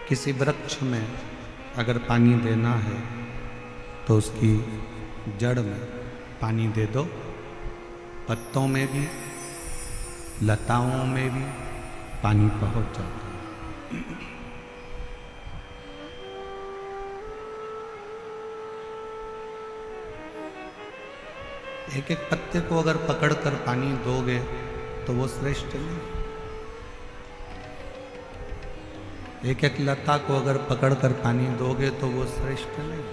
किसी वृक्ष में अगर पानी देना है तो उसकी जड़ में पानी दे दो, पत्तों में भी लताओं में भी पानी पहुंच जाता है। एक एक पत्ते को अगर पकड़कर पानी दोगे तो वो श्रेष्ठ नहीं। एक एक लता को अगर पकड़कर पानी दोगे तो वो श्रेष्ठ नहीं।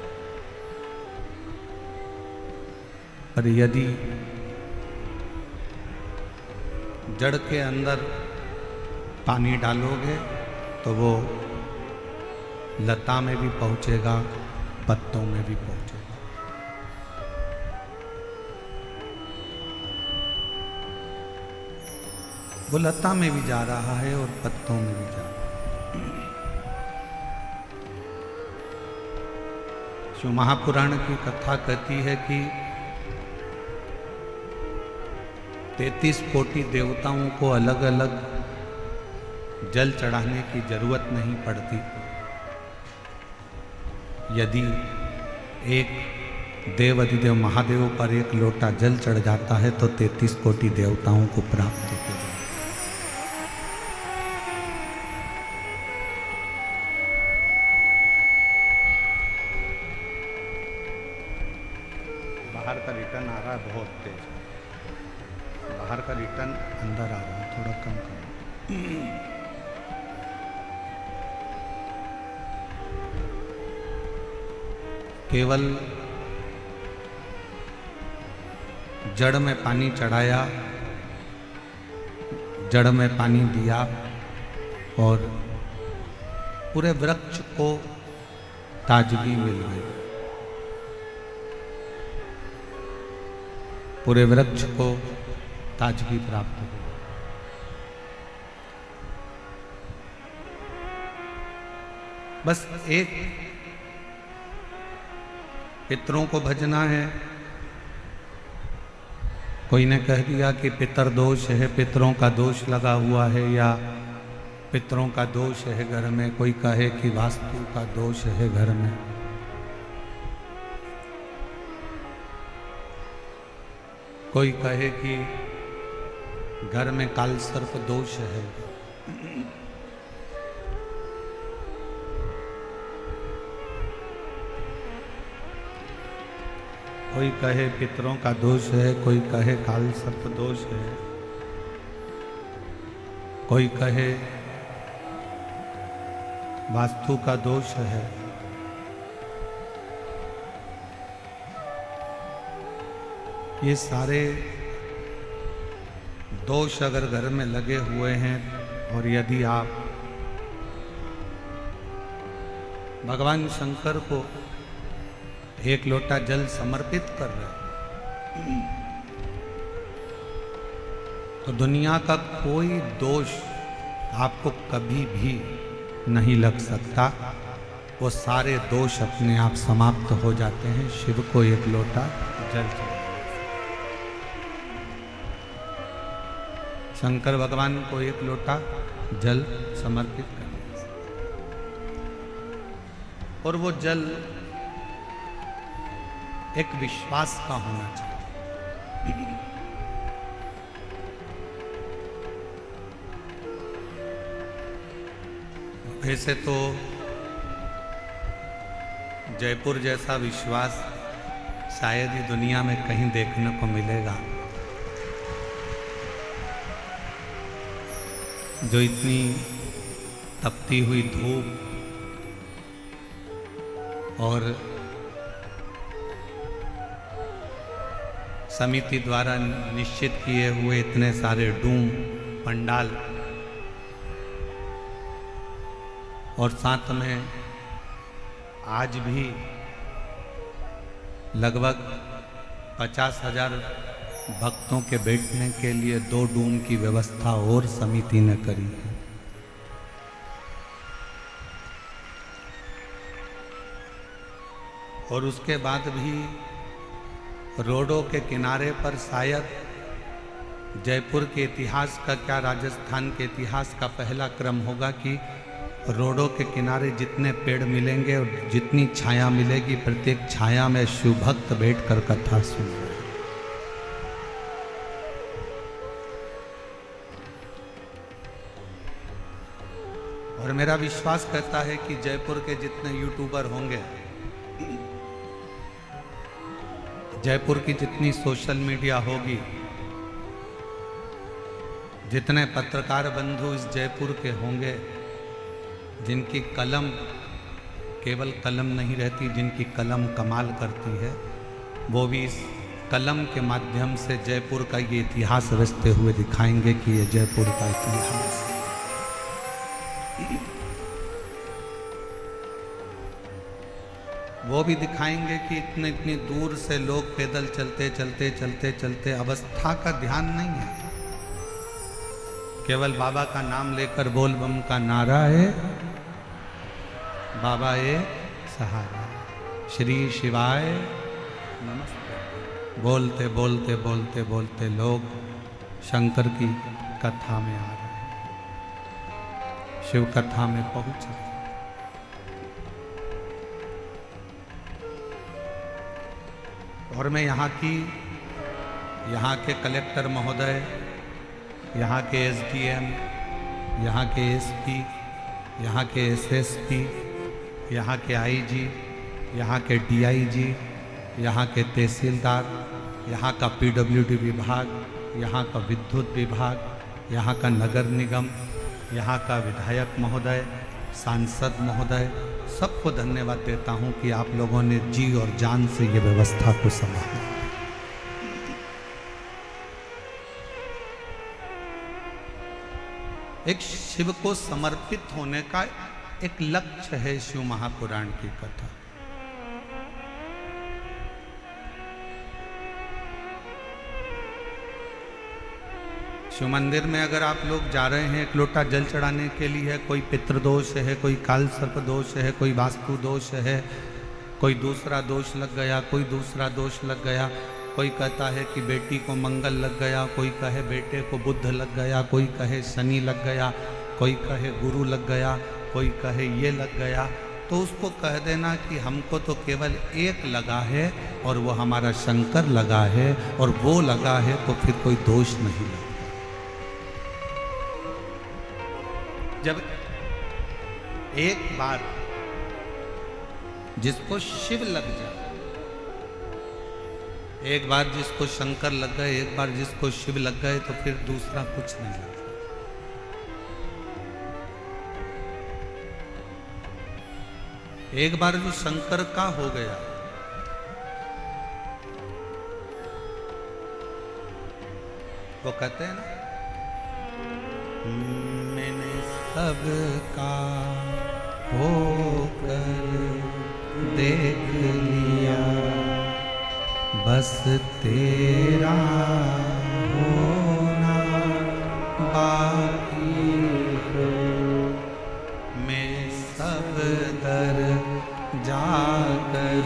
पर यदि जड़ के अंदर पानी डालोगे तो वो लता में भी पहुंचेगा, पत्तों में भी पहुंचेगा। वो लता में भी जा रहा है और पत्तों में भी जा रहा है। शिव महापुराण की कथा कहती है कि 33 कोटि देवताओं को अलग अलग जल चढ़ाने की जरूरत नहीं पड़ती। यदि एक देव अधिदेव महादेव पर एक लोटा जल चढ़ जाता है तो 33 कोटि देवताओं को प्राप्त हो जाता है। बाहर का रिटर्न आ रहा है बहुत तेज, बाहर का रिटर्न अंदर आ रहा है, थोड़ा कम करो। केवल जड़ में पानी चढ़ाया, जड़ में पानी दिया और पूरे वृक्ष को ताजगी मिल गई, पूरे वृक्ष को ताजगी प्राप्त हो। बस एक पितरों को भजना है। कोई ने कह दिया कि पितर दोष है, पितरों का दोष लगा हुआ है, या पितरों का दोष है घर में। कोई कहे कि वास्तु का दोष है घर में। कोई कहे कि घर में काल सर्प दोष है। कोई कहे पितरों का दोष है, कोई कहे काल सर्प दोष है, कोई कहे वास्तु का दोष है। ये सारे दोष अगर घर में लगे हुए हैं और यदि आप भगवान शंकर को एक लोटा जल समर्पित कर रहे हैं तो दुनिया का कोई दोष आपको कभी भी नहीं लग सकता। वो सारे दोष अपने आप समाप्त हो जाते हैं शिव को एक लोटा जल चढ़ाने। शंकर भगवान को एक लोटा जल समर्पित करना और वो जल एक विश्वास का होना चाहिए। वैसे तो जयपुर जैसा विश्वास शायद ही दुनिया में कहीं देखने को मिलेगा, जो इतनी तपती हुई धूप और समिति द्वारा निश्चित किए हुए इतने सारे डूम पंडाल और साथ में आज भी लगभग 50,000 भक्तों के बैठने के लिए 2 डूम की व्यवस्था और समिति ने करी है। और उसके बाद भी रोडों के किनारे पर शायद जयपुर के इतिहास का क्या राजस्थान के इतिहास का पहला क्रम होगा कि रोडों के किनारे जितने पेड़ मिलेंगे और जितनी छाया मिलेगी, प्रत्येक छाया में शिव भक्त बैठकर कथा सुन रहे हैं। और मेरा विश्वास कहता है कि जयपुर के जितने यूट्यूबर होंगे, जयपुर की जितनी सोशल मीडिया होगी, जितने पत्रकार बंधु इस जयपुर के होंगे, जिनकी कलम केवल कलम नहीं रहती, जिनकी कलम कमाल करती है, वो भी इस कलम के माध्यम से जयपुर का ये इतिहास रचते हुए दिखाएंगे कि ये जयपुर का इतिहास। वो भी दिखाएंगे कि इतनी दूर से लोग पैदल चलते चलते चलते चलते, अवस्था का ध्यान नहीं है, केवल बाबा का नाम लेकर बोल बम का नारा है, बाबा ये सहारा, श्री शिवाय नमस्ते, बोलते बोलते बोलते बोलते लोग शंकर की कथा में आ रहे हैं, शिव कथा में पहुंच रहे। और मैं यहाँ के कलेक्टर महोदय, यहाँ के एसडीएम, यहाँ के एसपी, यहाँ के एसएसपी, यहाँ के आईजी, यहाँ के डीआईजी, यहाँ के तहसीलदार, यहाँ का पीडब्ल्यूडी विभाग, यहाँ का विद्युत विभाग, यहाँ का नगर निगम, यहाँ का विधायक महोदय, सांसद महोदय, सबको धन्यवाद देता हूँ कि आप लोगों ने जी और जान से ये व्यवस्था को संभाला। एक शिव को समर्पित होने का एक लक्ष्य है शिव महापुराण की कथा। शिव मंदिर में अगर आप लोग जा रहे हैं एक लोटा जल चढ़ाने के लिए, कोई पितृदोष है, कोई काल सर्प दोष है, कोई वास्तु दोष है, कोई दूसरा दोष लग गया, कोई दूसरा दोष लग गया, कोई कहता है कि बेटी को मंगल लग गया, कोई कहे बेटे को बुध लग गया, कोई कहे शनि लग गया, कोई कहे गुरु लग गया, कोई कहे ये लग गया, तो उसको कह देना कि हमको तो केवल एक लगा है और वो हमारा शंकर लगा है, और वो लगा है तो फिर कोई दोष नहीं लगा। जब एक बार जिसको शिव लग जाए, एक बार जिसको शंकर लग गए, एक बार जिसको शिव लग गए, तो फिर दूसरा कुछ नहीं लगता। एक बार जो शंकर का हो गया, वो कहते हैं ना, मैंने सबका होकर देख लिया, बस तेरा होना बाकी है, मैं सब दर जाकर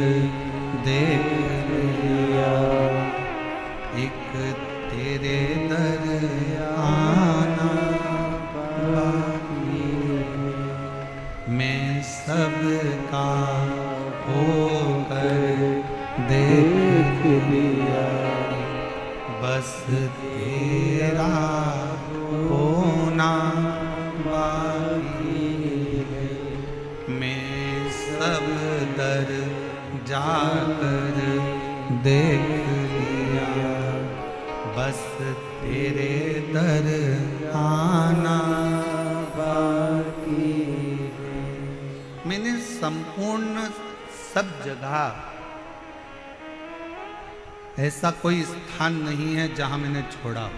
देख लिया, एक तेरे दर आना बाकी है, मैं सबका होकर देख लिया, बस तेरा होना बाकी है, मैं सब दर जाकर देख लिया, बस तेरे दर आना बाकी है। मैंने संपूर्ण सब जगह, ऐसा कोई स्थान नहीं है जहां मैंने छोड़ा हो।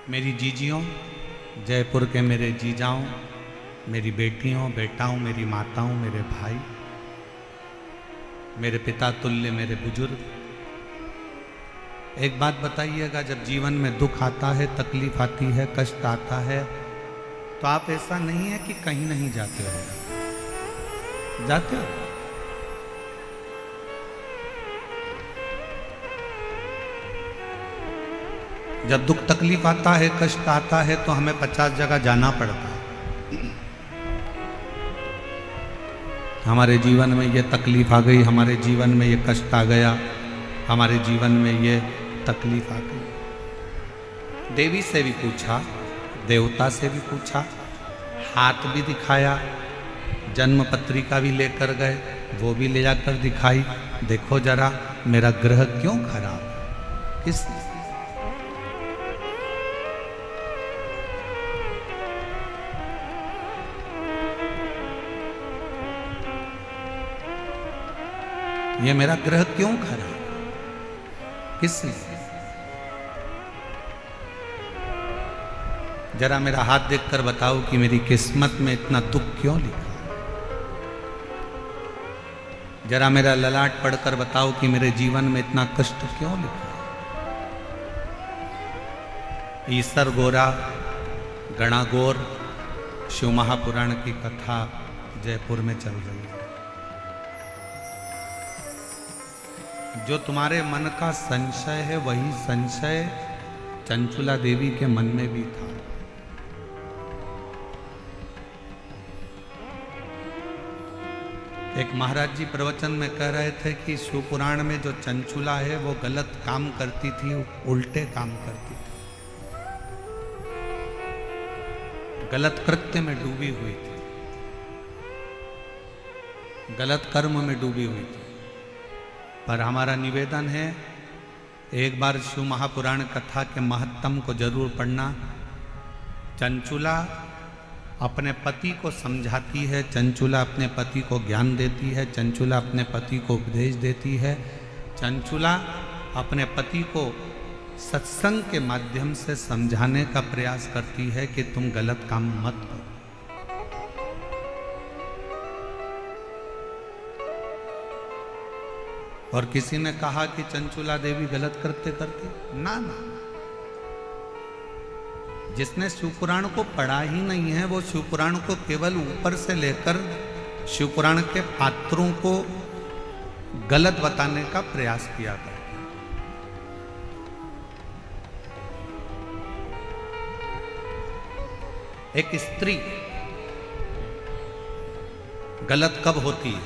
मेरी जीजियों, जयपुर के मेरे जीजाओं, मेरी बेटियों, बेटाओं, मेरी माताओं, मेरे भाई, मेरे पिता तुल्य मेरे बुजुर्ग, एक बात बताइएगा, जब जीवन में दुख आता है, तकलीफ आती है, कष्ट आता है, तो आप ऐसा नहीं है कि कहीं नहीं जाते हो, जाते हो। जब दुख तकलीफ आता है, कष्ट आता है, तो हमें 50 जगह जाना पड़ता है। हमारे जीवन में ये तकलीफ आ गई, हमारे जीवन में ये कष्ट आ गया, हमारे जीवन में ये तकलीफ आ गई। देवी से भी पूछा, देवता से भी पूछा, हाथ भी दिखाया, जन्म पत्रिका भी लेकर गए, वो भी ले जाकर दिखाई, देखो जरा मेरा ग्रह क्यों खराब है, किस ये मेरा ग्रह क्यों खराब, किसने? जरा मेरा हाथ देखकर बताओ कि मेरी किस्मत में इतना दुख क्यों लिखा। जरा मेरा ललाट पढ़कर बताओ कि मेरे जीवन में इतना कष्ट क्यों लिखा। ईसर गोरा गणागोर शिव महापुराण की कथा जयपुर में चल रही है। जो तुम्हारे मन का संशय है, वही संशय चंचुला देवी के मन में भी था। एक महाराज जी प्रवचन में कह रहे थे कि शिव पुराण में जो चंचुला है वो गलत काम करती थी, उल्टे काम करती थी, गलत कृत्य में डूबी हुई थी, गलत कर्म में डूबी हुई थी। पर हमारा निवेदन है, एक बार शिव महापुराण कथा के महत्तम को जरूर पढ़ना। चंचुला अपने पति को समझाती है, चंचुला अपने पति को ज्ञान देती है, चंचुला अपने पति को उपदेश देती है, चंचुला अपने पति को सत्संग के माध्यम से समझाने का प्रयास करती है कि तुम गलत काम मत करो। और किसी ने कहा कि चंचुला देवी गलत करते करती, ना ना, जिसने शिवपुराण को पढ़ा ही नहीं है वो शिवपुराण को केवल ऊपर से लेकर शिवपुराण के पात्रों को गलत बताने का प्रयास किया था। एक स्त्री गलत कब होती है,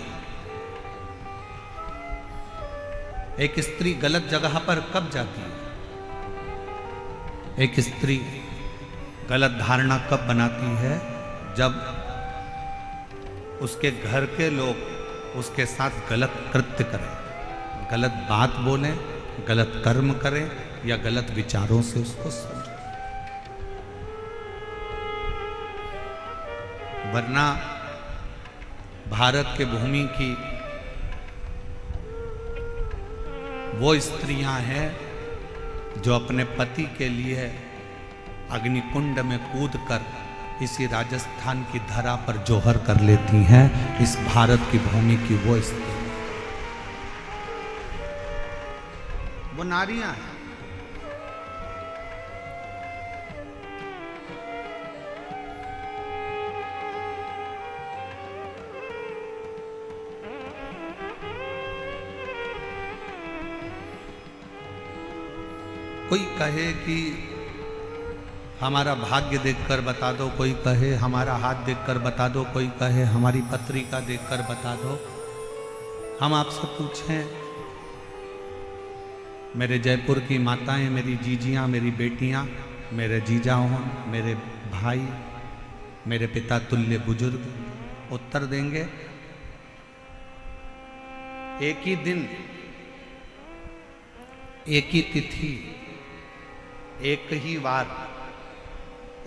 एक स्त्री गलत जगह पर कब जाती है, एक स्त्री गलत धारणा कब बनाती है, जब उसके घर के लोग उसके साथ गलत कृत्य करें, गलत बात बोलें, गलत कर्म करें या गलत विचारों से उसको समझें। वरना भारत के भूमि की वो स्त्रियां हैं जो अपने पति के लिए अग्निकुंड में कूदकर इसी राजस्थान की धरा पर जोहर कर लेती हैं। इस भारत की भूमि की वो स्त्री, वो नारियां हैं। कोई कहे कि हमारा भाग्य देखकर बता दो, कोई कहे हमारा हाथ देखकर बता दो, कोई कहे हमारी पत्रिका देखकर बता दो। हम आपसे पूछें, मेरे जयपुर की माताएं, मेरी जीजियां, मेरी बेटियां, मेरे जीजा हों, मेरे भाई, मेरे पिता तुल्य बुजुर्ग उत्तर देंगे। एक ही दिन, एक ही तिथि, एक ही वार,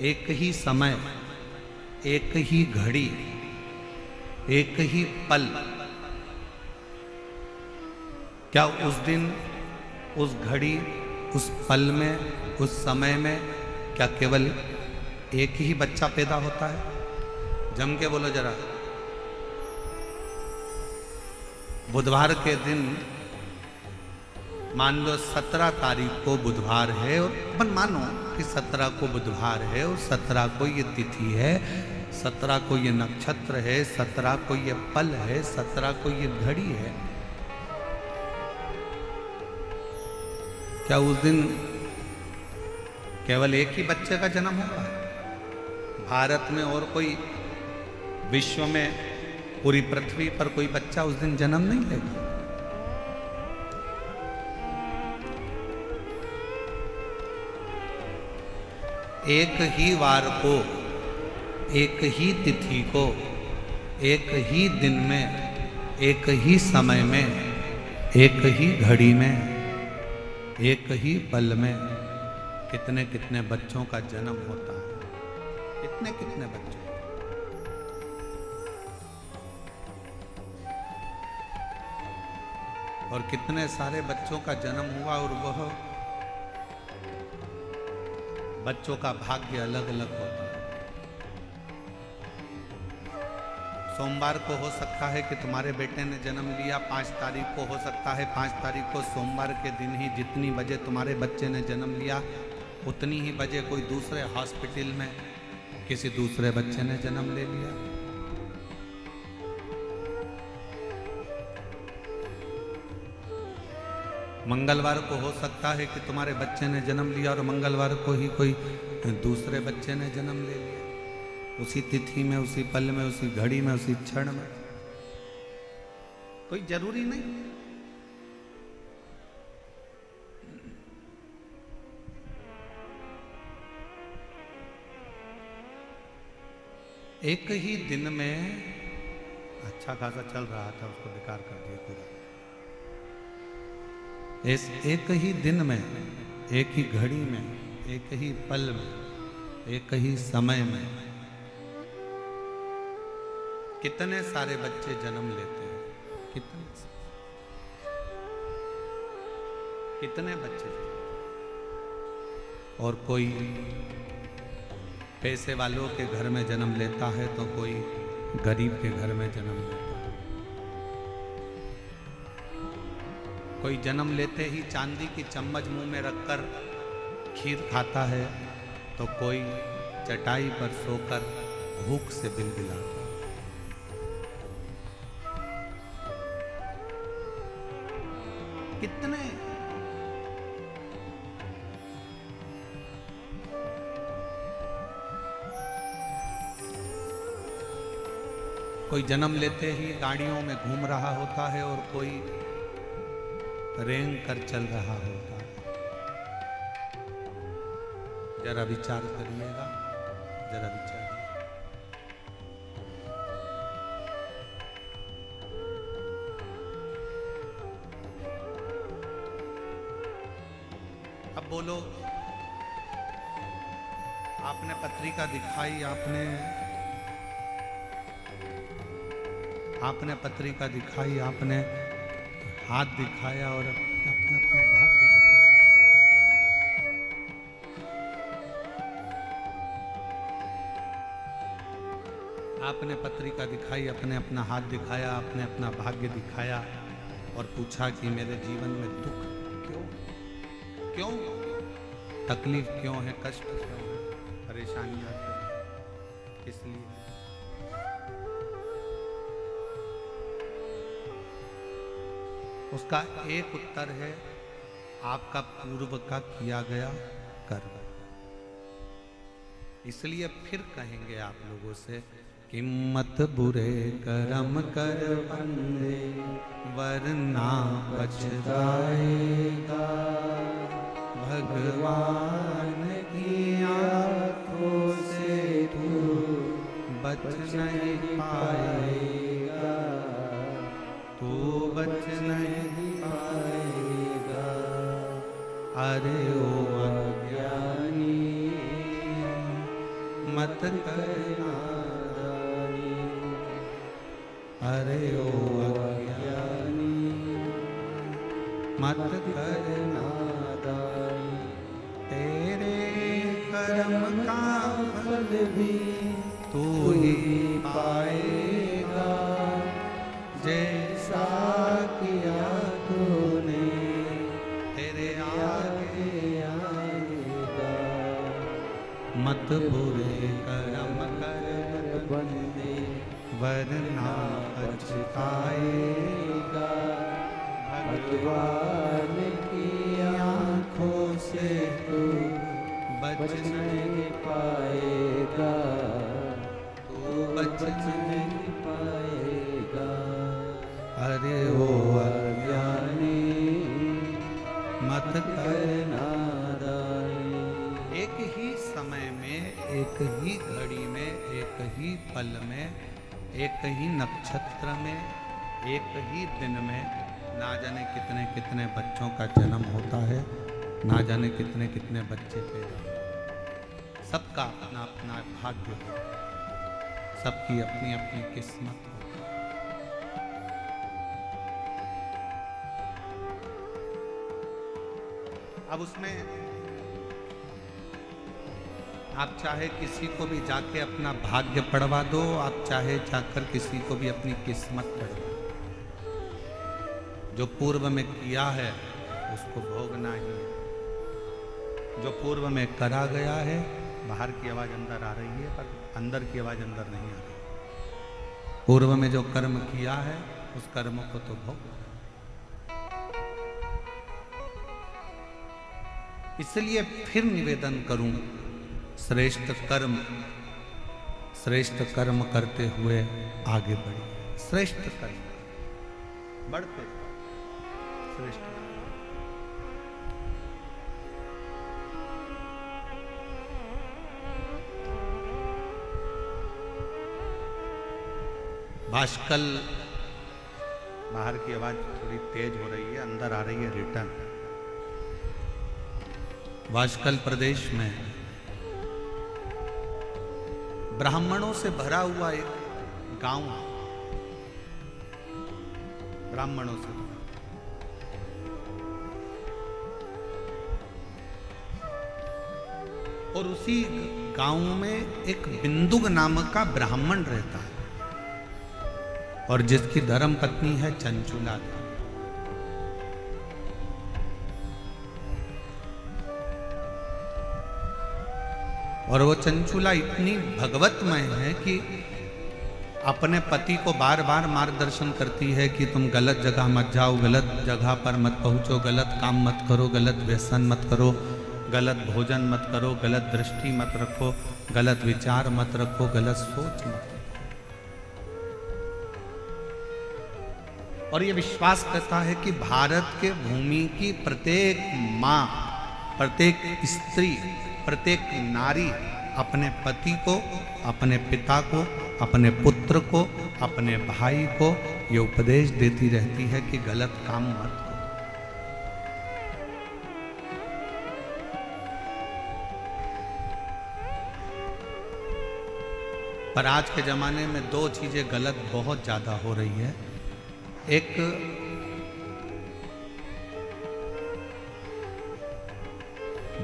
एक ही समय, एक ही घड़ी, एक ही पल, क्या उस दिन, उस घड़ी, उस पल में, उस समय में क्या केवल एक ही बच्चा पैदा होता है? जम के बोलो जरा। बुधवार के दिन मान लो 17 तारीख को बुधवार है, और अपन मानो कि 17 को बुधवार है और 17 को ये तिथि है, 17 को ये नक्षत्र है, 17 को ये पल है, 17 को ये घड़ी है। क्या उस दिन केवल एक ही बच्चे का जन्म होगा भारत में, और कोई विश्व में पूरी पृथ्वी पर कोई बच्चा उस दिन जन्म नहीं लेगा। एक ही वार को, एक ही तिथि को, एक ही दिन में, एक ही समय में, एक ही घड़ी में, एक ही पल में कितने कितने बच्चों का जन्म होता है, कितने कितने बच्चों। और कितने सारे बच्चों का जन्म हुआ, और वह बच्चों का भाग्य अलग अलग होता है। सोमवार को हो सकता है कि तुम्हारे बेटे ने जन्म लिया, 5 तारीख को हो सकता है, 5 तारीख को सोमवार के दिन ही जितनी बजे तुम्हारे बच्चे ने जन्म लिया उतनी ही बजे कोई दूसरे हॉस्पिटल में किसी दूसरे बच्चे ने जन्म ले लिया। मंगलवार को हो सकता है कि तुम्हारे बच्चे ने जन्म लिया और मंगलवार को ही कोई दूसरे बच्चे ने जन्म ले लिया, उसी तिथि में, उसी पल में, उसी घड़ी में, उसी क्षण में। कोई जरूरी नहीं। एक ही दिन में अच्छा खासा चल रहा था, उसको बेकार कर दिया पूरा। इस एक ही दिन में, एक ही घड़ी में, एक ही पल में, एक ही समय में कितने सारे बच्चे जन्म लेते हैं, कितने बच्चे। और कोई पैसे वालों के घर में जन्म लेता है तो कोई गरीब के घर में जन्म लेता है। कोई जन्म लेते ही चांदी की चम्मच मुंह में रखकर खीर खाता है तो कोई चटाई पर सोकर भूख से बिलबिलाता है। कितने कोई जन्म लेते ही गाड़ियों में घूम रहा होता है और कोई रेंग कर चल रहा होता है। जरा विचार करिएगा, जरा विचार। अब बोलो, आपने पत्रिका दिखाई, आपने पत्रिका दिखाई, आपने हाथ दिखाया और अपना अपना भाग्य बताया। आपने पत्रिका दिखाई, अपने अपना हाथ दिखाया, आपने अपना भाग्य दिखाया और पूछा कि मेरे जीवन में दुख क्यों, क्यों तकलीफ क्यों है, कष्ट क्यों है, परेशानियां क्यों, किस लिए। उसका एक उत्तर है आपका पूर्व का किया गया कर्म। इसलिए फिर कहेंगे आप लोगों से कि मत बुरे कर्म कर बंदे वरना पछताएगा, भगवान की आंखों से तू बच नहीं पाएगा, तू बच नहीं पाएगा। अरे ओ अज्ञानी मत करना दानी, अरे ओ अज्ञानी मत करना दानी। तेरे कर्म का फल भी तू ही पाएगा, जैसा किया तूने तेरे आगे आएगा। मत बुरे कर्म कर बंदे वरना पछताएगा, भगवान की आंखों से तू बच नहीं पाएगा, तू बच नहीं पाएगा। अरे ओ अज्ञानी मत करना दानी। एक ही समय में, एक ही घड़ी में, एक ही पल में, एक ही नक्षत्र में, एक ही दिन में ना जाने कितने कितने बच्चों का जन्म होता है, ना जाने कितने कितने बच्चे पैदा होते हैं। सबका अपना अपना भाग्य होता है, सबकी अपनी अपनी किस्मत होती है। अब उसमें आप चाहे किसी को भी जाके अपना भाग्य पढ़वा दो, आप चाहे जाकर किसी को भी अपनी किस्मत पढ़वा दो, जो पूर्व में किया है उसको भोगना ही है। जो पूर्व में करा गया है, बाहर की आवाज अंदर आ रही है पर अंदर की आवाज अंदर नहीं आ रही। पूर्व में जो कर्म किया है उस कर्म को तो भोग। इसलिए फिर निवेदन करूं, श्रेष्ठ कर्म करते हुए आगे बढ़िए। श्रेष्ठ कर्म बढ़ते श्रेष्ठ। भाष्कल, बाहर की आवाज थोड़ी तेज हो रही है, अंदर आ रही है रिटर्न। भाष्कल प्रदेश में ब्राह्मणों से भरा हुआ एक गांव, ब्राह्मणों से भरा। और उसी गांव में एक बिंदुक नामक का ब्राह्मण रहता है और जिसकी धर्म पत्नी है चंचुला। और वो चंचुला इतनी भगवतमय है कि अपने पति को बार बार मार्गदर्शन करती है कि तुम गलत जगह मत जाओ, गलत जगह पर मत पहुंचो, गलत काम मत करो, गलत व्यसन मत करो, गलत भोजन मत करो, गलत दृष्टि मत रखो, गलत विचार मत रखो, गलत सोच मत रखो। और ये विश्वास करता है कि भारत के भूमि की प्रत्येक माँ, प्रत्येक स्त्री, प्रत्येक नारी अपने पति को, अपने पिता को, अपने पुत्र को, अपने भाई को ये उपदेश देती रहती है कि गलत काम मत करो। पर आज के जमाने में दो चीजें गलत बहुत ज्यादा हो रही है। एक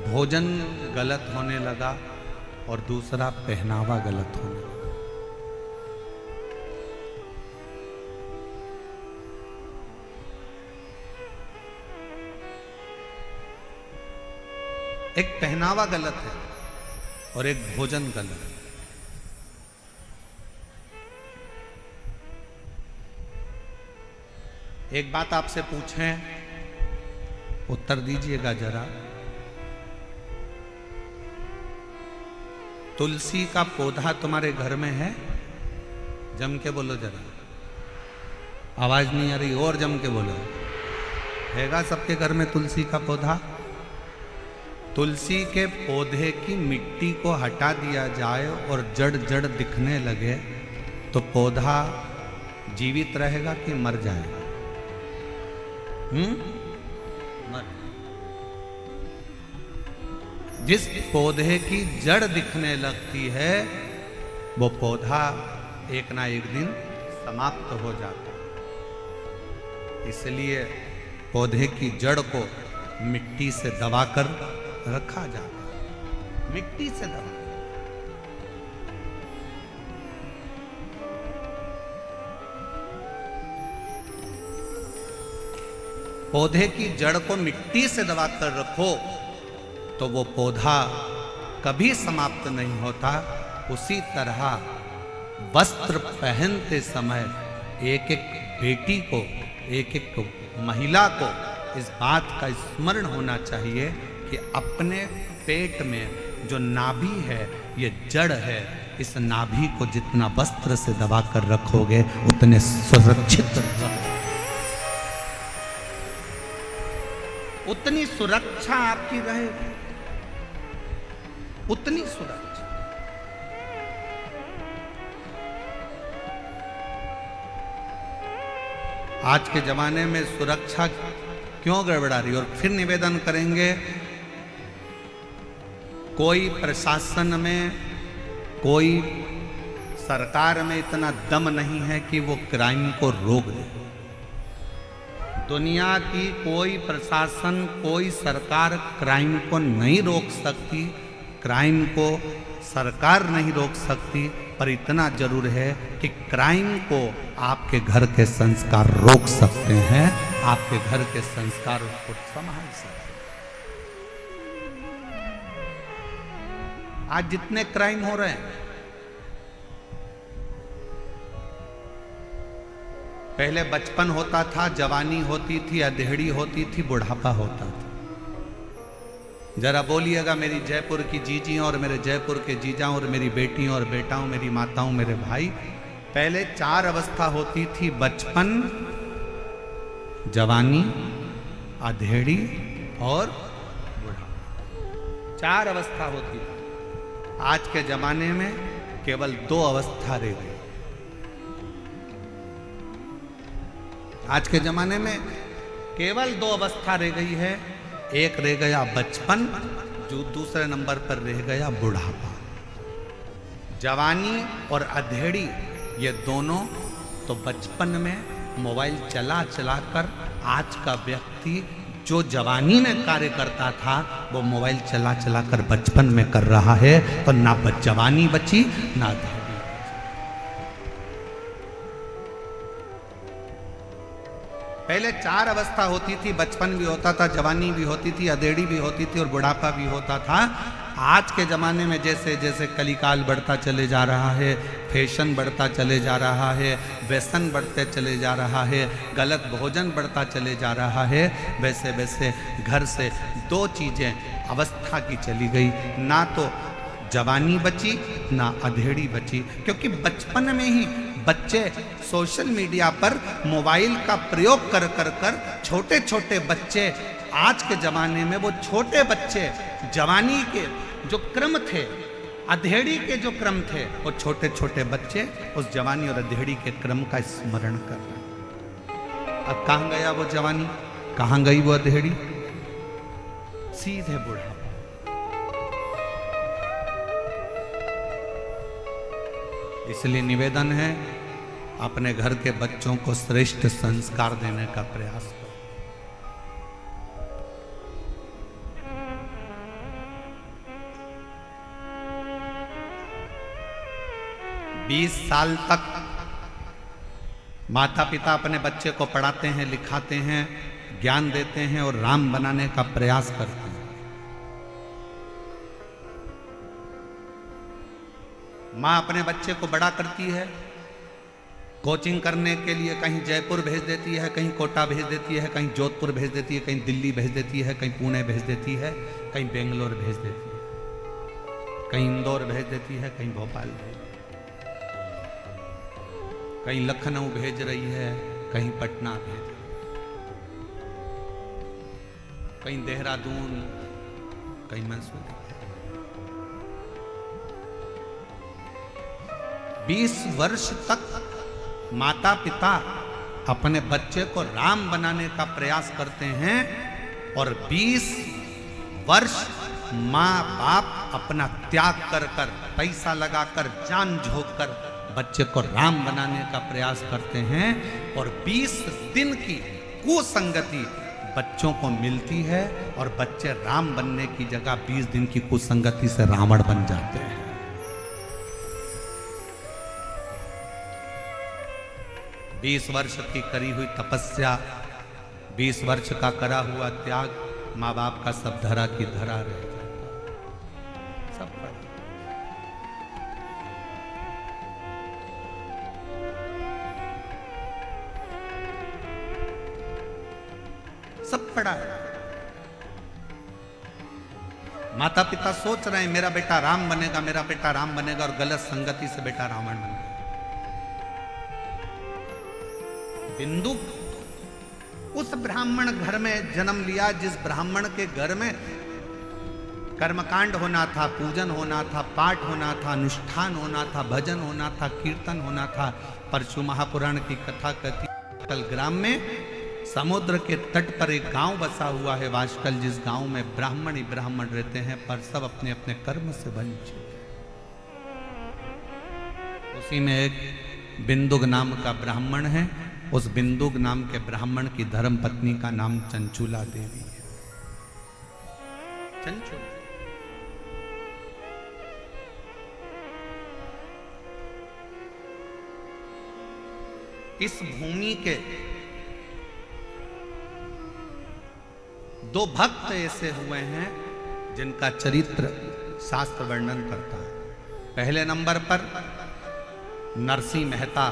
भोजन गलत होने लगा और दूसरा पहनावा गलत होने लगा। एक पहनावा गलत है और एक भोजन गलत है। एक बात आपसे पूछें, उत्तर दीजिएगा जरा। तुलसी का पौधा तुम्हारे घर में है? जम के बोलो जरा, आवाज नहीं आ रही, और जम के बोलो। हैगा सबके घर में तुलसी का पौधा? तुलसी के पौधे की मिट्टी को हटा दिया जाए और जड़ जड़ दिखने लगे तो पौधा जीवित रहेगा कि मर जाएगा? मर। जिस पौधे की जड़ दिखने लगती है वो पौधा एक ना एक दिन समाप्त हो जाता है। इसलिए पौधे की जड़ को मिट्टी से दबाकर रखा जाता है, मिट्टी से दबा। पौधे की जड़ को मिट्टी से दबाकर रखो तो वो पौधा कभी समाप्त नहीं होता। उसी तरह वस्त्र पहनते समय एक एक बेटी को, एक एक महिला को इस बात का स्मरण होना चाहिए कि अपने पेट में जो नाभि है ये जड़ है, इस नाभि को जितना वस्त्र से दबा कर रखोगे उतने सुरक्षित रहोगे, उतनी सुरक्षा आपकी रहेगी, उतनी सुरक्षा। आज के जमाने में सुरक्षा क्यों गड़बड़ा रही? और फिर निवेदन करेंगे, कोई प्रशासन में, कोई सरकार में इतना दम नहीं है कि वो क्राइम को रोक दे। दुनिया की कोई प्रशासन, कोई सरकार क्राइम को नहीं रोक सकती, क्राइम को सरकार नहीं रोक सकती, पर इतना जरूर है कि क्राइम को आपके घर के संस्कार रोक सकते हैं, आपके घर के संस्कार उसको संभाल सकते हैं। आज जितने क्राइम हो रहे हैं, पहले बचपन होता था, जवानी होती थी, अधेड़ी होती थी, बुढ़ापा होता था। जरा बोलिएगा मेरी जयपुर की जीजी और मेरे जयपुर के जीजा और मेरी बेटियों और बेटाओं, मेरी माताओं, मेरे भाई, पहले 4 अवस्था होती थी, बचपन, जवानी, अधेड़ी और बुढ़ापा। 4 अवस्था होती थी। आज के जमाने में केवल 2 अवस्था रह गई। आज के जमाने में केवल 2 अवस्था रह गई है। एक रह गया बचपन, जो दूसरे नंबर पर रह गया बुढ़ापा। जवानी और अधेड़ी ये दोनों तो बचपन में मोबाइल चला चलाकर आज का व्यक्ति जो जवानी में कार्य करता था वो मोबाइल चला चलाकर बचपन में कर रहा है, तो ना जवानी बची ना अधेड़ी। पहले 4 अवस्था होती थी, बचपन भी होता था, जवानी भी होती थी, अधेड़ी भी होती थी और बुढ़ापा भी होता था। आज के ज़माने में जैसे जैसे कलिकाल बढ़ता चले जा रहा है, फैशन बढ़ता चले जा रहा है, व्यसन बढ़ते चले जा रहा है, गलत भोजन बढ़ता चले जा रहा है, वैसे वैसे घर से 2 चीज़ें अवस्था की चली गई, ना तो जवानी बची ना अधेड़ी बची। क्योंकि बचपन में ही बच्चे सोशल मीडिया पर मोबाइल का प्रयोग कर कर कर छोटे छोटे बच्चे, आज के ज़माने में वो छोटे बच्चे जवानी के जो क्रम थे, अधेड़ी के जो क्रम थे, वो छोटे छोटे बच्चे उस जवानी और अधेड़ी के क्रम का स्मरण कर रहे हैं। अब कहाँ गया वो जवानी, कहाँ गई वो अधेड़ी? सीधे बुढ़ापा। इसलिए निवेदन है, अपने घर के बच्चों को श्रेष्ठ संस्कार देने का प्रयास करो। 20 साल तक माता पिता अपने बच्चे को पढ़ाते हैं, लिखाते हैं, ज्ञान देते हैं और राम बनाने का प्रयास करते हैं। माँ अपने बच्चे को बड़ा करती है, कोचिंग करने के लिए कहीं जयपुर भेज देती है, कहीं कोटा भेज देती है, कहीं जोधपुर भेज देती है, कहीं दिल्ली भेज देती है, कहीं पुणे भेज देती है, कहीं बेंगलोर भेज देती है, कहीं इंदौर भेज देती है, कहीं भोपाल भेज देती है, कहीं लखनऊ भेज रही है, कहीं पटना भेज रही है, कहीं देहरादून, कहीं मंसूरी। 20 वर्ष तक माता पिता अपने बच्चे को राम बनाने का प्रयास करते हैं और 20 वर्ष माँ बाप अपना त्याग कर कर, पैसा लगाकर, जान झोंक कर बच्चे को राम बनाने का प्रयास करते हैं और 20 दिन की कुसंगति बच्चों को मिलती है और बच्चे राम बनने की जगह 20 दिन की कुसंगति से रावण बन जाते हैं। 20 वर्ष की करी हुई तपस्या, 20 वर्ष का करा हुआ त्याग, माँ बाप का सब धरा की धरा रह जाता, सब पड़ा। सब पड़ा है। माता पिता सोच रहे हैं मेरा बेटा राम बनेगा, मेरा बेटा राम बनेगा, और गलत संगति से बेटा रावण बन गया। बिंदु उस ब्राह्मण घर में जन्म लिया जिस ब्राह्मण के घर में कर्मकांड होना था, पूजन होना था, पाठ होना था, अनुष्ठान होना था, भजन होना था, कीर्तन होना था। परशु महापुराण की कथा कहती वाशकल ग्राम में समुद्र के तट पर एक गांव बसा हुआ है वाशकल, जिस गांव में ब्राह्मण ही ब्राह्मण रहते हैं, पर सब अपने अपने कर्म से वंचित। उसी में एक बिंदुक नाम का ब्राह्मण है। उस बिंदुक नाम के ब्राह्मण की धर्म पत्नी का नाम चंचुला देवी है। चंचुला इस भूमि के दो भक्त ऐसे हुए हैं जिनका चरित्र शास्त्र वर्णन करता है। पहले नंबर पर नरसिंह मेहता,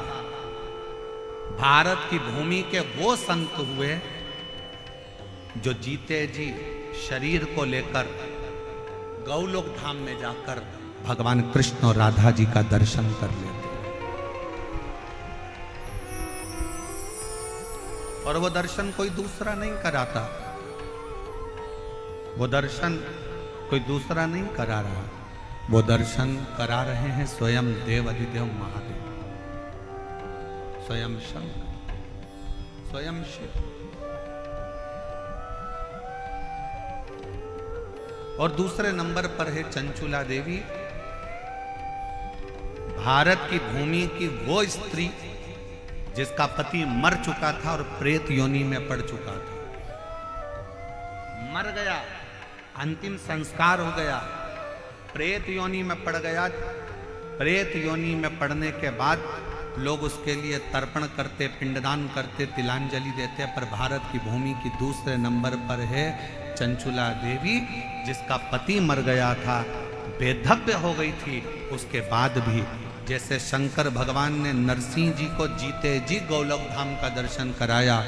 भारत की भूमि के वो संत हुए जो जीते जी शरीर को लेकर गौलोक धाम में जाकर भगवान कृष्ण और राधा जी का दर्शन कर लेते, और वो दर्शन कोई दूसरा नहीं कराता, वो दर्शन कोई दूसरा नहीं करा रहा, वो दर्शन करा रहे हैं स्वयं देव अधिदेव महादेव, स्वयं शंकर, स्वयं शिव। और दूसरे नंबर पर है चंचुला देवी, भारत की भूमि की वो स्त्री जिसका पति मर चुका था और प्रेत योनि में पड़ चुका था, मर गया, अंतिम संस्कार हो गया, प्रेत योनि में पड़ गया। प्रेत योनि में पड़ने के बाद लोग उसके लिए तर्पण करते, पिंडदान करते, तिलांजलि देते, पर भारत की भूमि की दूसरे नंबर पर है चंचुला देवी, जिसका पति मर गया था, बेधव्य हो गई थी। उसके बाद भी जैसे शंकर भगवान ने नरसिंह जी को जीते जी गोलोक धाम का दर्शन कराया,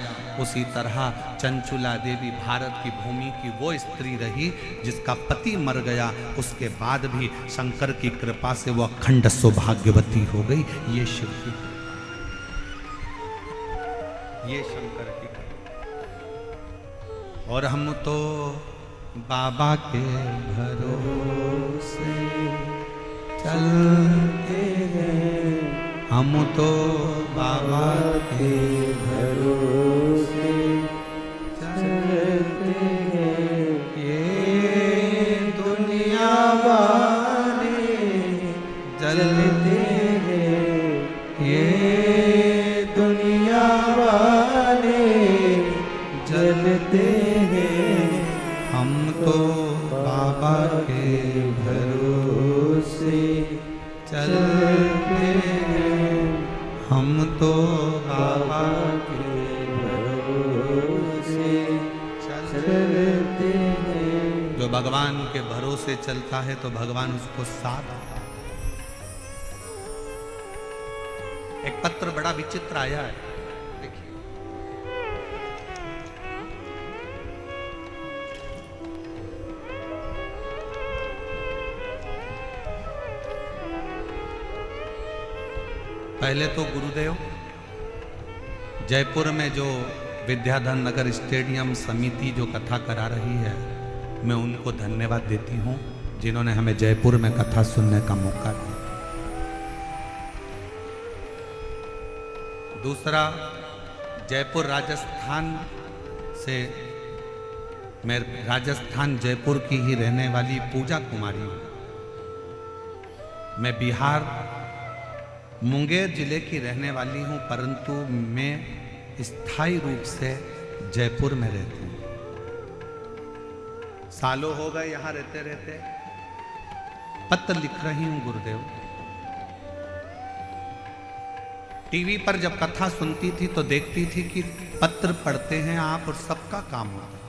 उसी तरह चंचुला देवी भारत की भूमि की वो स्त्री रही जिसका पति मर गया, उसके बाद भी शंकर की कृपा से वो अखंड सौभाग्यवती हो गई। ये शिव की, ये शंकर की कृपा। और हम तो बाबा के भरोसे चलते हैं, हम तो बाबा के भरोसे चलते हैं, ये दुनिया वाले जलते हैं, ये दुनिया वाले जलते हैं, हम तो बाबा के भरोसे चलते हैं, हम तो बाबा के भरोसे चलते हैं। जो भगवान के भरोसे चलता है तो भगवान उसको साथ देता है। एक पत्र बड़ा विचित्र आया है, देखिए। पहले तो गुरुदेव जयपुर में जो विद्याधर नगर स्टेडियम समिति जो कथा करा रही है, मैं उनको धन्यवाद देती हूँ जिन्होंने हमें जयपुर में कथा सुनने का मौका दिया। दूसरा, जयपुर राजस्थान से, मैं राजस्थान जयपुर की ही रहने वाली पूजा कुमारी हूँ। मैं बिहार मुंगेर जिले की रहने वाली हूँ, परंतु मैं स्थायी रूप से जयपुर में रहती हूँ। सालों हो गए यहाँ रहते रहते। पत्र लिख रही हूँ गुरुदेव। टीवी पर जब कथा सुनती थी तो देखती थी कि पत्र पढ़ते हैं आप और सबका काम होता है।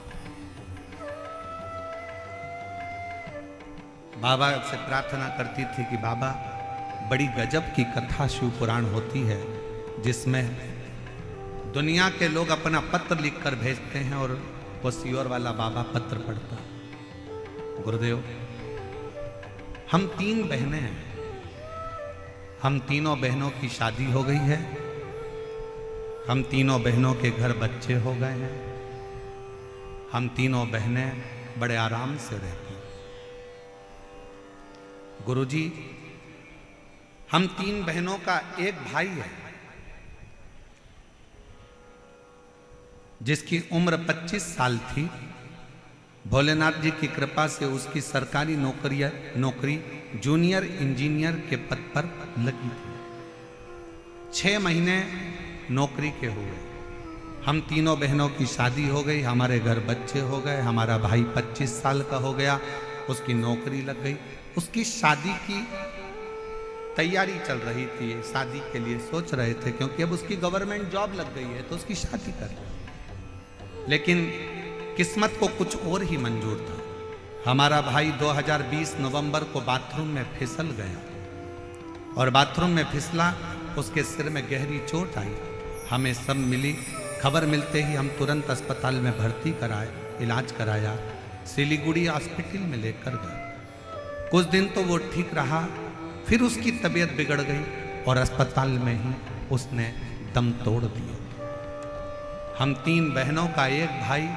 बाबा से प्रार्थना करती थी कि बाबा, बड़ी गजब की कथा शिव पुराण होती है जिसमें दुनिया के लोग अपना पत्र लिखकर भेजते हैं और वो सियोर वाला बाबा पत्र पढ़ता। गुरुदेव, हम 3 बहनें हैं, हम तीनों बहनों की शादी हो गई है, हम तीनों बहनों के घर बच्चे हो गए हैं, हम तीनों बहनें बड़े आराम से रहती हैं। गुरुजी, हम 3 बहनों का एक भाई है जिसकी उम्र 25 साल थी। भोलेनाथ जी की कृपा से उसकी सरकारी नौकरी जूनियर इंजीनियर के पद पर लगी थी। 6 महीने नौकरी के हुए, हम तीनों बहनों की शादी हो गई, हमारे घर बच्चे हो गए, हमारा भाई 25 साल का हो गया, उसकी नौकरी लग गई। उसकी शादी की तैयारी चल रही थी, शादी के लिए सोच रहे थे क्योंकि अब उसकी गवर्नमेंट जॉब लग गई है तो उसकी शादी कर रहे। लेकिन किस्मत को कुछ और ही मंजूर था। हमारा भाई 2020 नवंबर को बाथरूम में फिसल गया और बाथरूम में फिसला, उसके सिर में गहरी चोट आई। हमें सब मिली, खबर मिलते ही हम तुरंत अस्पताल में भर्ती कराए, इलाज कराया, सिलीगुड़ी हॉस्पिटल में लेकर गए। कुछ दिन तो वो ठीक रहा, फिर उसकी तबीयत बिगड़ गई और अस्पताल में ही उसने दम तोड़ दिया। हम 3 बहनों का एक भाई,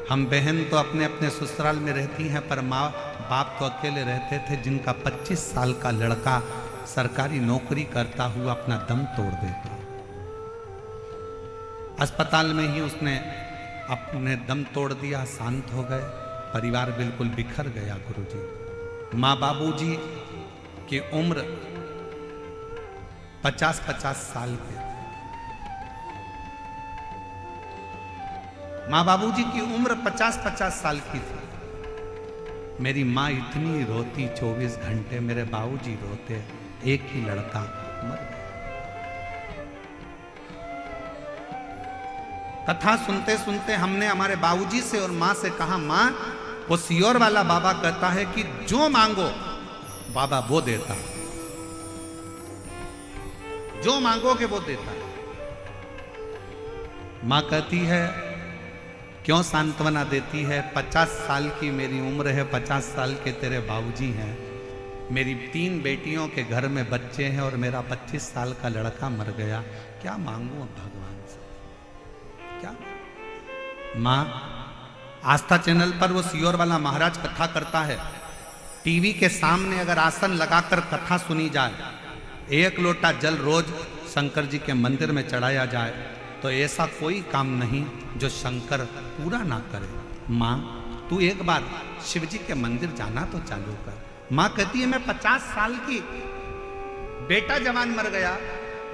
हम बहन तो अपने अपने ससुराल में रहती हैं पर माँ बाप तो अकेले रहते थे। जिनका 25 साल का लड़का सरकारी नौकरी करता हुआ अपना दम तोड़ देता। अस्पताल में ही उसने अपने दम तोड़ दिया, शांत हो गए, परिवार बिल्कुल बिखर गया। गुरुजी, माँ बाबूजी की उम्र 50-50 साल के, माँ बाबूजी की उम्र 50-50 साल की थी। मेरी माँ इतनी रोती 24 घंटे, मेरे बाबूजी रोते, एक ही लड़का मर गया। कथा सुनते सुनते हमने हमारे बाबूजी से और माँ से कहा, माँ वो सियोर वाला बाबा कहता है कि जो मांगो बाबा वो देता है, जो मांगोगे वो देता है। माँ कहती है क्यों सांत्वना देती है, 50 साल की मेरी उम्र है, 50 साल के तेरे बाबूजी हैं, मेरी 3 बेटियों के घर में बच्चे हैं और मेरा 25 साल का लड़का मर गया, क्या मांगू अब भगवान से, क्या? माँ, आस्था चैनल पर वो सियोर वाला महाराज कथा करता है, टीवी के सामने अगर आसन लगाकर कथा सुनी जाए, 1 लोटा जल रोज शंकर जी के मंदिर में चढ़ाया जाए तो ऐसा कोई काम नहीं जो शंकर पूरा ना करे। माँ, तू एक बार शिव जी के मंदिर जाना तो चालू कर। माँ कहती है मैं 50 साल की, बेटा जवान मर गया,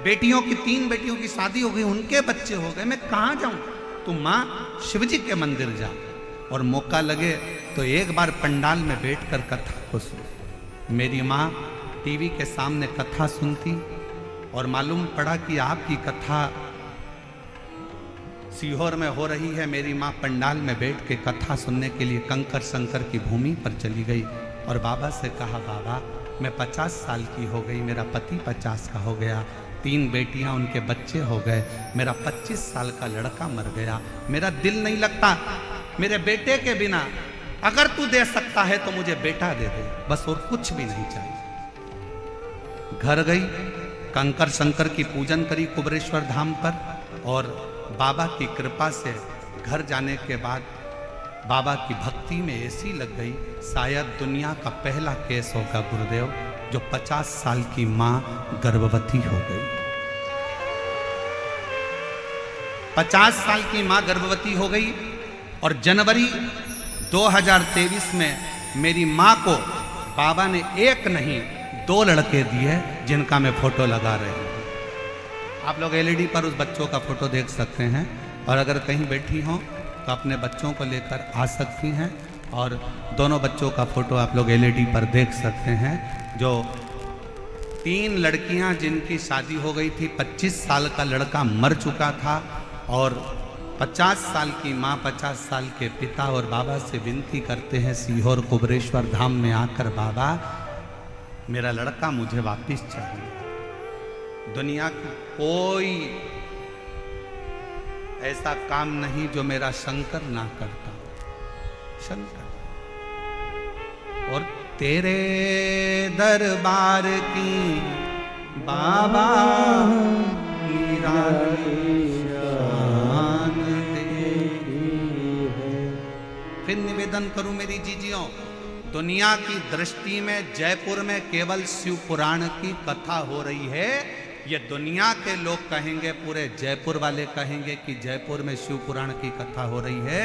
बेटियों की 3 बेटियों की शादी हो गई, उनके बच्चे हो गए, मैं कहाँ जाऊं? तू माँ शिव जी के मंदिर जा और मौका लगे तो एक बार पंडाल में बैठकर कथा को सुन। मेरी माँ टीवी के सामने कथा सुनती और मालूम पड़ा कि आपकी कथा सीहोर में हो रही है। मेरी माँ पंडाल में बैठ के कथा सुनने के लिए कंकर शंकर की भूमि पर चली गई और बाबा से कहा, बाबा मैं 50 साल की हो गई, मेरा पति 50 का हो गया, 3 बेटियां उनके बच्चे हो गए, मेरा 25 साल का लड़का मर गया, मेरा दिल नहीं लगता मेरे बेटे के बिना, अगर तू दे सकता है तो मुझे बेटा दे दे, बस और कुछ भी नहीं चाहिए। घर गई, कंकर शंकर की पूजन करी कुबरेश्वर धाम पर और बाबा की कृपा से घर जाने के बाद बाबा की भक्ति में ऐसी लग गई, शायद दुनिया का पहला केस होगा गुरुदेव जो 50 साल की मां गर्भवती हो गई। 50 साल की मां गर्भवती हो गई और जनवरी 2023 में मेरी मां को बाबा ने 1 नहीं 2 लड़के दिए जिनका मैं फोटो लगा रही हूँ। आप लोग एलईडी पर उस बच्चों का फोटो देख सकते हैं और अगर कहीं बैठी हों तो अपने बच्चों को लेकर आ सकती हैं और दोनों बच्चों का फोटो आप लोग एलईडी पर देख सकते हैं। जो 3 लड़कियां जिनकी शादी हो गई थी, 25 साल का लड़का मर चुका था और 50 साल की माँ, 50 साल के पिता और बाबा से विनती करते हैं सीहोर कुबरेश्वर धाम में आकर, बाबा मेरा लड़का मुझे वापिस चाहिए। दुनिया की कोई ऐसा काम नहीं जो मेरा शंकर ना करता। शंकर और तेरे दरबार की बाबा निराली शान देखी है। फिर निवेदन करूं मेरी जीजियों, दुनिया की दृष्टि में जयपुर में केवल शिव पुराण की कथा हो रही है। ये दुनिया के लोग कहेंगे, पूरे जयपुर वाले कहेंगे कि जयपुर में शिव पुराण की कथा हो रही है,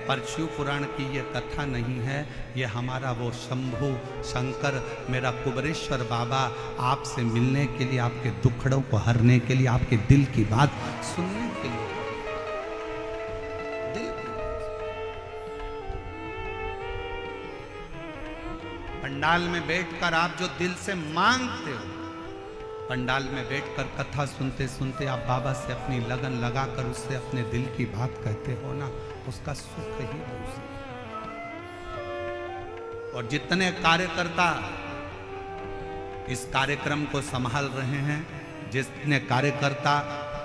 पर शिव पुराण की ये कथा नहीं है। ये हमारा वो शंभु शंकर, मेरा कुबरेश्वर बाबा आपसे मिलने के लिए, आपके दुखड़ों को हरने के लिए, आपके दिल की बात सुनने के लिए, दिल की पंडाल में बैठकर आप जो दिल से मांगते हो, पंडाल में बैठकर कथा सुनते सुनते आप बाबा से अपनी लगन लगाकर उससे अपने दिल की बात कहते हो ना, उसका सुख ही दूसरा। और जितने कार्यकर्ता इस कार्यक्रम को संभाल रहे हैं, जितने कार्यकर्ता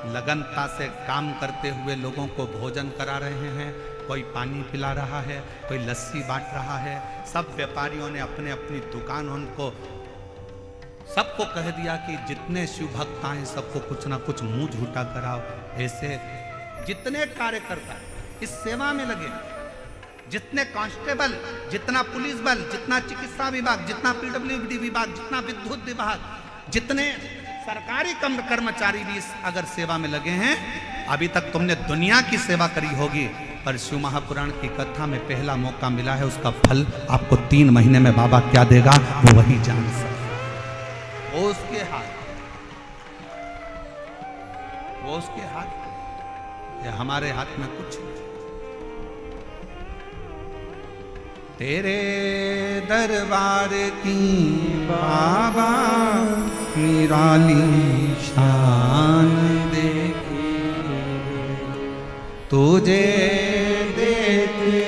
लगनता से काम करते हुए लोगों को भोजन करा रहे हैं, कोई पानी पिला रहा है, कोई लस्सी बांट रहा है, सब व्यापारियों ने अपने अपनी दुकान उनको सबको कह दिया कि जितने शिव भक्त आए सबको कुछ ना कुछ मुंह झूठा कराओ। ऐसे जितने कार्यकर्ता इस सेवा में लगे, जितने कांस्टेबल, जितना पुलिस बल, जितना चिकित्सा विभाग, जितना पीडब्ल्यूडी विभाग, जितना विद्युत विभाग, जितने सरकारी कर्मचारी भी इस अगर सेवा में लगे हैं, अभी तक तुमने दुनिया की सेवा करी होगी, पर शिव महापुराण की कथा में पहला मौका मिला है। उसका फल आपको 3 महीने में बाबा क्या देगा वो वही जान सकता, वो उसके हाथ, वो उसके हाथ, ये हमारे हाथ में कुछ नहीं। तेरे दरबार की बाबा निराली शान देखी, तुझे देखे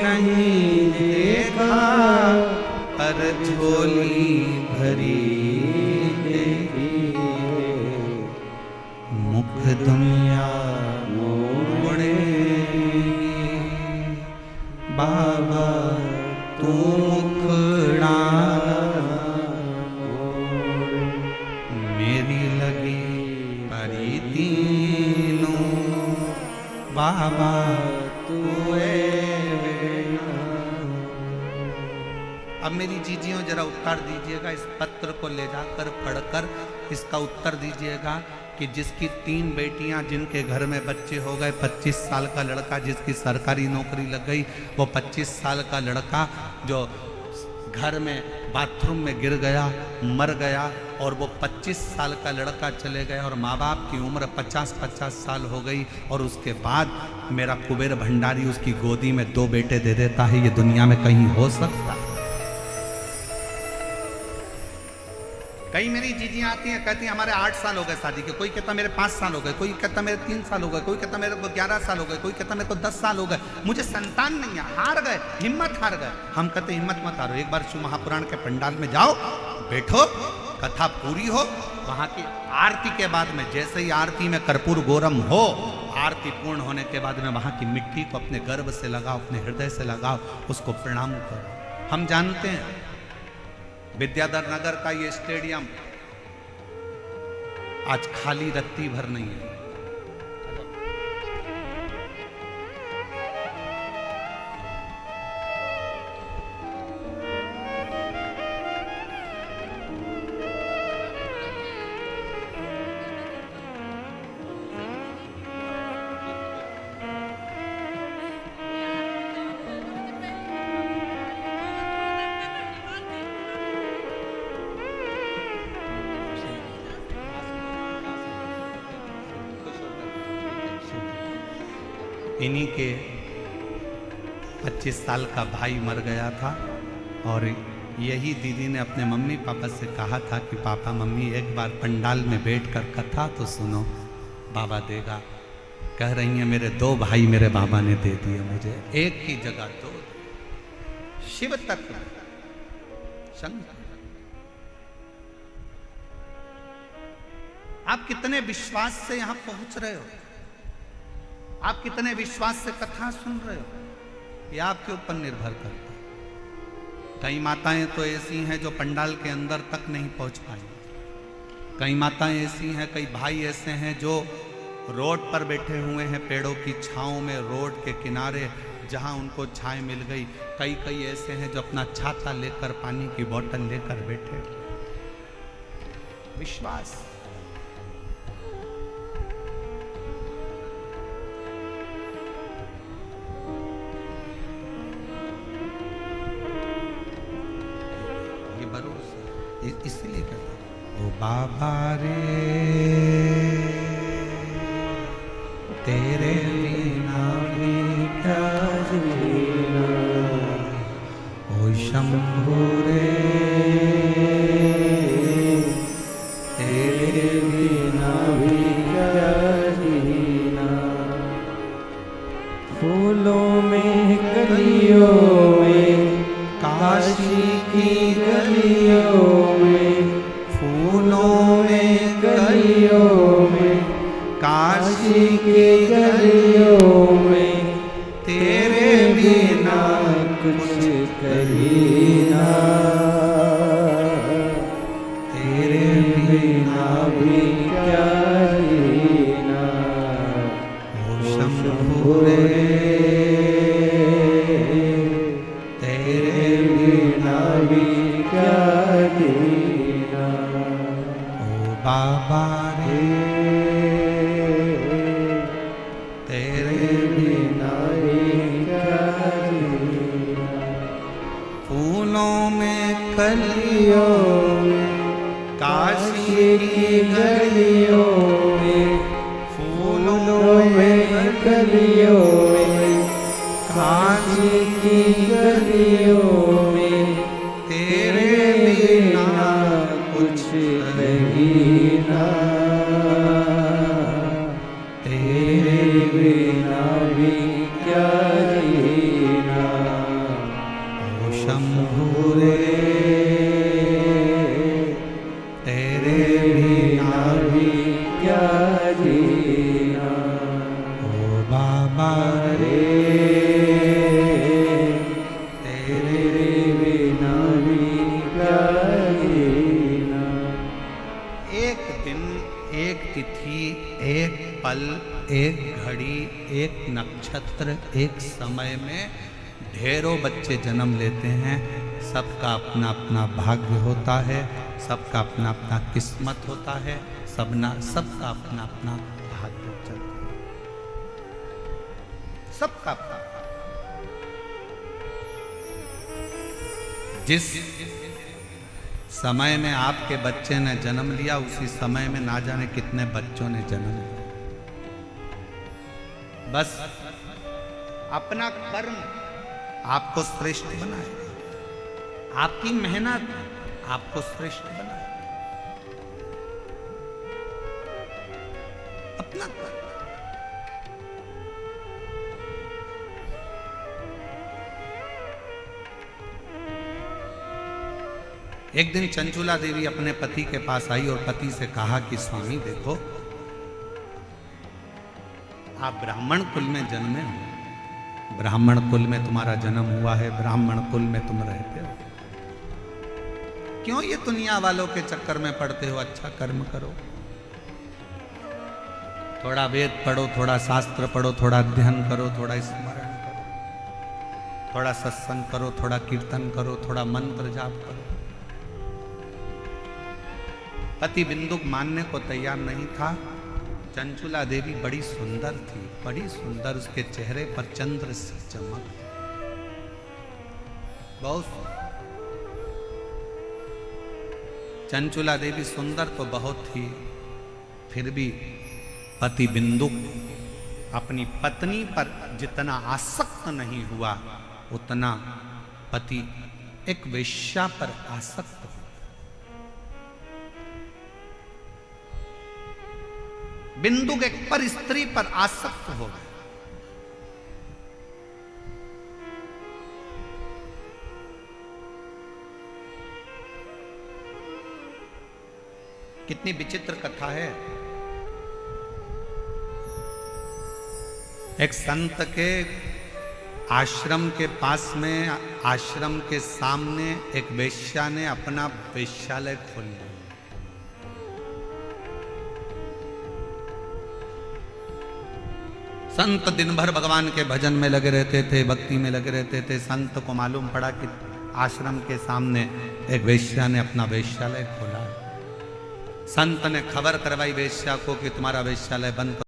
नहीं देखा, पर झोली भरी देखी, मुख दुनिया मोड़ेगी, बाबा तू मुखड़ा मेरी लगी परी तीनों, बाबा तू अब मेरी जीजियों जरा उत्तर दीजिएगा, इस पत्र को ले जाकर पढ़कर इसका उत्तर दीजिएगा कि जिसकी 3 बेटियां, जिनके घर में बच्चे हो गए, 25 साल का लड़का जिसकी सरकारी नौकरी लग गई, वो 25 साल का लड़का जो घर में बाथरूम में गिर गया, मर गया, और वो 25 साल का लड़का चले गए और माँ बाप की उम्र 50-50 साल हो गई, और उसके बाद मेरा कुबेर भंडारी उसकी गोदी में 2 बेटे दे देता है। ये दुनिया में कहीं हो सकता है? कई मेरी जीजियां आती हैं, कहती हैं हमारे 8 साल हो गए शादी के, कोई कहता मेरे 5 साल हो गए, कोई कहता मेरे 3 साल हो गए, कोई कहता मेरे को 11 साल हो गए, कोई कहता मेरे को 10 साल हो गए, मुझे संतान नहीं है, हार गए, हिम्मत हार गए। हम कहते हिम्मत मत हारो, एक बार शिव महापुराण के पंडाल में जाओ, बैठो, कथा पूरी हो, वहां की आरती के बाद में, जैसे ही आरती में कर्पूर गौरम हो, आरती पूर्ण होने के बाद में वहां की मिट्टी को अपने गर्भ से लगाओ, अपने हृदय से लगाओ, उसको प्रणाम करो। हम जानते हैं विद्याधर नगर का ये स्टेडियम आज खाली रत्ती भर नहीं है। इन्हीं के 25 साल का भाई मर गया था, और यही दीदी ने अपने मम्मी पापा से कहा था कि पापा मम्मी एक बार पंडाल में बैठकर कथा तो सुनो, बाबा देगा। कह रही हैं मेरे 2 भाई मेरे बाबा ने दे दिए मुझे, एक की जगह 2। शिव तत्व शंकर, आप कितने विश्वास से यहां पहुंच रहे हो, आप कितने विश्वास से कथा सुन रहे हो, यह आपके ऊपर निर्भर करता है। कई माताएं तो ऐसी हैं जो पंडाल के अंदर तक नहीं पहुंच पाई। कई माताएं ऐसी हैं, कई भाई ऐसे हैं जो रोड पर बैठे हुए हैं, पेड़ों की छांव में, रोड के किनारे जहां उनको छाए मिल गई। कई ऐसे हैं जो अपना छाता लेकर, पानी की बोतल लेकर बैठे। विश्वास। ये भरोसा इसलिए कहते ओ बाबा रे तेरे बिना भी क्या जीना, ओ शंभू रे तेरे बिना भी क्या जीना। फूलों में कलियों में, काशी की गलियों में, फूलों में गलियों में, काशी की गलियों में, तेरे बिना कुछ कहीं ना, तेरे बिना भी क्या जीना। ओ शंभू रे तेरे बिना भी क्या जीना। ओ बाबा रे तेरे बिना भी क्या जीना। फूलों में कलियों गलियों में, काशी की गलियों में, फूलों में गलियों में, काशी की गलियों में, तेरे बिना कुछ कहीं ना, तेरे बिना भी क्या जीना। ओ शंभू रे तेरे बिना भी क्या जीना। ओ बाबा रे तेरे बिना भी क्या जीना। एक दिन, एक तिथि, एक पल, एक घड़ी, एक नक्षत्र, एक समय में ढेरों बच्चे जन्म लेते हैं। सबका अपना अपना भाग्य होता है, सबका अपना अपना किस्मत होता है, सबका अपना अपना भाग्य चलता है, सबका अपना। जिस समय में आपके बच्चे ने जन्म लिया, उसी समय में ना जाने कितने बच्चों ने जन्म लिया। बस अपना कर्म आपको श्रेष्ठ बनाए, आपकी मेहनत आपको श्रेष्ठ बनाए, अपना कर्म। एक दिन चंचुला देवी अपने पति के पास आई और पति से कहा कि स्वामी देखो, आप ब्राह्मण कुल में जन्मे हो, ब्राह्मण कुल में तुम्हारा जन्म हुआ है, ब्राह्मण कुल में तुम रहते हो, क्यों ये दुनिया वालों के चक्कर में पड़ते हो? अच्छा कर्म करो, थोड़ा वेद पढ़ो, थोड़ा शास्त्र पढ़ो, थोड़ा अध्ययन करो, थोड़ा स्मरण करो, थोड़ा सत्संग करो, थोड़ा कीर्तन करो, थोड़ा मंत्र जाप करो। पति बिंदुक मानने को तैयार नहीं था। चंचुला देवी बड़ी सुंदर थी, बड़ी सुंदर, उसके चेहरे पर चंद्र सी चमक, बहुत चंचुला देवी सुंदर तो बहुत थी, फिर भी पति बिंदुक अपनी पत्नी पर जितना आसक्त नहीं हुआ, उतना पति एक वेश्या पर आसक्त हुआ। बिंदुक एक पर स्त्री पर आसक्त हो गए। कितनी विचित्र कथा है। एक संत के आश्रम के पास में, आश्रम के सामने एक वेश्या ने अपना वेश्यालय खोल लिया। संत दिन भर भगवान के भजन में लगे रहते थे, भक्ति में लगे रहते थे। संत को मालूम पड़ा कि आश्रम के सामने एक वेश्या ने अपना वेश्यालय खोला। संत ने खबर करवाई वेश्या को कि तुम्हारा वेश्यालय बंद